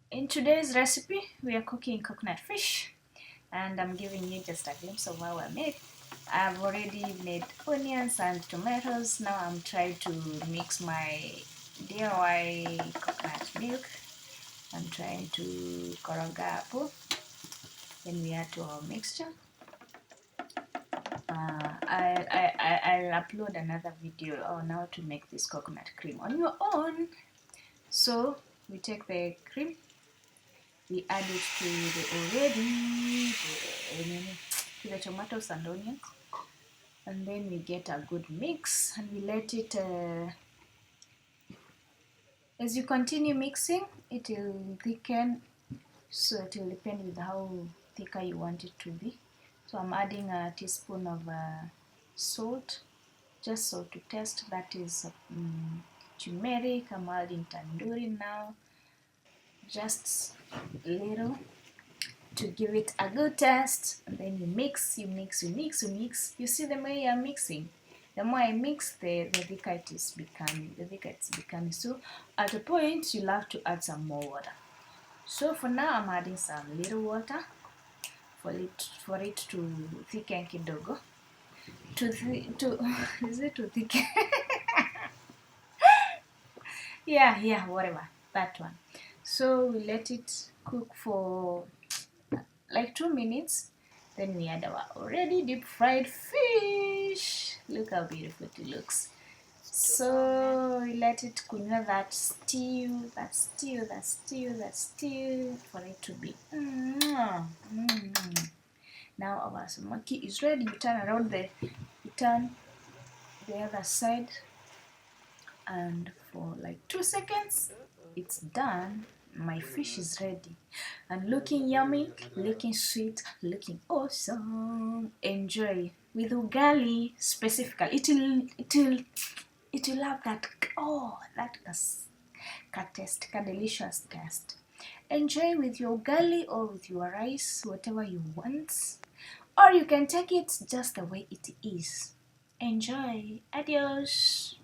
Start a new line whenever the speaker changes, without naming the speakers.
In today's recipe, we are cooking coconut fish, and I'm giving you just a glimpse of how I made. I've already made onions and tomatoes. Now I'm trying to mix my DIY coconut milk. I'm trying to koroga apple. Then we add to our mixture. I'll upload another video on how to make this coconut cream on your own. So we take the cream, we add it to the tomatoes and onions, and then we get a good mix and we let it as you continue mixing it will thicken, so it will depend with how thicker you want it to be. So I'm adding a teaspoon of salt, just so to taste. That is turmeric. I'm adding tandoori now, just a little, to give it a good taste. And then you mix. You see the way I'm mixing? The more I mix, the thicker it is becoming. So at a point, you'll have to add some more water. So for now, I'm adding some little water for it to thicken kidogo. Is it to thicken? yeah, whatever, that one. So we let it cook for like 2 minutes. Then we add our already deep fried fish. Look how beautiful it looks. So we let it kunywa that stew for it to be. Now our samaki is ready. You turn the other side, and for like 2 seconds it's done. My fish is ready and looking yummy, looking sweet, looking awesome. Enjoy with ugali specifically. It will have that delicious taste. Enjoy with your ugali or with your rice, whatever you want, or you can take it just the way it is. Enjoy. Adios.